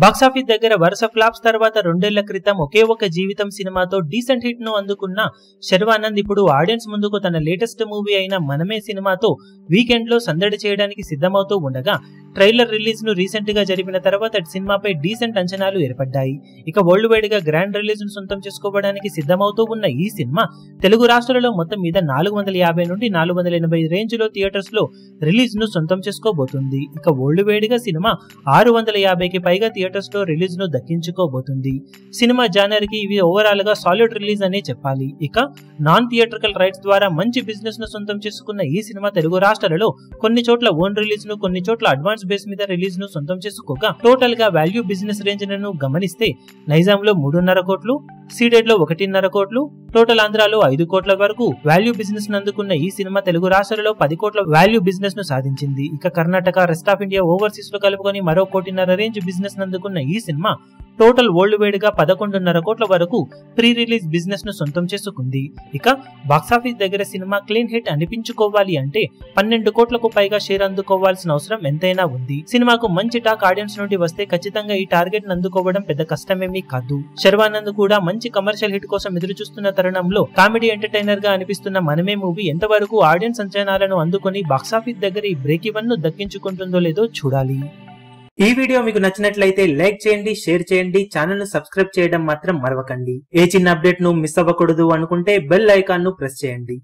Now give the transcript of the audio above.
Box office దగ్గర వరుస flops తర్వాత 2 ఏళ్ల క్రితం ఒకే ఒక జీవితం సినిమాతో డీసెంట్ హిట్ ను అందుకున్న శర్వానంద్ ఇప్పుడు ఆడియన్స్ ముందుకు తన లేటెస్ట్ మూవీ అయిన మనమే సినిమాతో వీకెండ్ లో సందడి చేయడానికి సిద్ధమవుతూ ఉండగా ట్రైలర్ రిలీజ్ ను రీసెంట్ గా జరిపిన తర్వాత సినిమాపై డీసెంట్ అంచనాలు ఏర్పడ్డాయి. ఇక వరల్డ్ వైడ్ గా గ్రాండ్ రిలీజ్ ను సొంతం చేసుకోవడానికి సిద్ధమవుతూ ఉన్న ఈ సినిమా తెలుగు రాష్ట్రాలలో మొత్తం మీద 450 నుండి 480 రేంజ్ లో థియేటర్స్ లో రిలీజ్ ను సొంతం చేసుకోబోతుంది. ఇక వరల్డ్ వైడ్ గా సినిమా 650కి పైగా థియేటర్స్ లో రిలీజ్ ను దక్కించుకోబోతుంది. సినిమా జానర్ కి ఇవి ఓవరాల్ గా సాలిడ్ రిలీజ్ అనే చెప్పాలి. ఇక నాన్ థియేట్రికల్ రైట్స్ ద్వారా మంచి బిజినెస్ ను సొంతం చేసుకున్న ఈ సినిమా తెలుగు రాష్ట్రాలలో కొన్ని చోట్ల ఓన్ రిలీజ్ ను, కొన్ని చోట్ల అడ్వాన్స్ బేస్ మీద రిలీజ్ ను సొంతం చేసుకోగా టోటల్ గా వాల్యూ బిజినెస్ రేంజ్ ను గమనిస్తే నైజాంలో 3.5 కోట్లు, సీడెడ్ లో 1.5 కోట్లు, టోటల్ ఆంధ్రాలో 5 కోట్ల వరకు వాల్యూ బిజినెస్ ను అందుకున్న ఈ సినిమా తెలుగు రాష్ట్రాలలో 10 కోట్ల వాల్యూ బిజినెస్ ను సాధించింది. ఇక Karnataka, rest of India, overseas లో కలుపుకొని మరో 1.5 రేంజ్ బిజినెస్ ను అందుకున్న ఈ సినిమా టోటల్ వరల్డ్ వైడ్ గా 11.5 కోట్ల వరకు ప్రీ రిలీజ్ బిజినెస్ ను సొంతం చేసుకుంది. ఇక బాక్సాఫీస్ దగ్గర సినిమా క్లీన్ హిట్ అనిపించుకోవాలి అంటే 12 కోట్లకు పైగా షేర్ అందుకోవాల్సిన అవసరం ఎంతైనా ఉంది. సినిమాకు మంచి టాక్ ఆడియన్స్ నుండి వస్తే ఖచ్చితంగా ఈ టార్గెట్ ను అందుకోవడం పెద్ద కష్టమేమీ కాదు. శర్వానంద్ కూడా మంచి కమర్షియల్ హిట్ కోసం ఎదురు చూస్తున్న తరుణంలో కామెడీ ఎంటర్టైనర్ గా అనిపిస్తున్న మనమే మూవీ ఎంతవరకు ఆడియన్స్ అంచనాలను అందుకొని బాక్సాఫీస్ దగ్గర ఈ బ్రేక్ ఈవెన్ ను దక్కించుకుంటుందో లేదో చూడాలి. ఈ వీడియో మీకు నచ్చినట్లయితే లైక్ చేయండి, షేర్ చేయండి, ఛానల్ ను సబ్స్క్రైబ్ చేయడం మాత్రం మరవకండి. ఏ చిన్న అప్డేట్ ను మిస్ అవ్వకూడదు అనుకుంటే బెల్ ఐకాన్ ను ప్రెస్ చేయండి.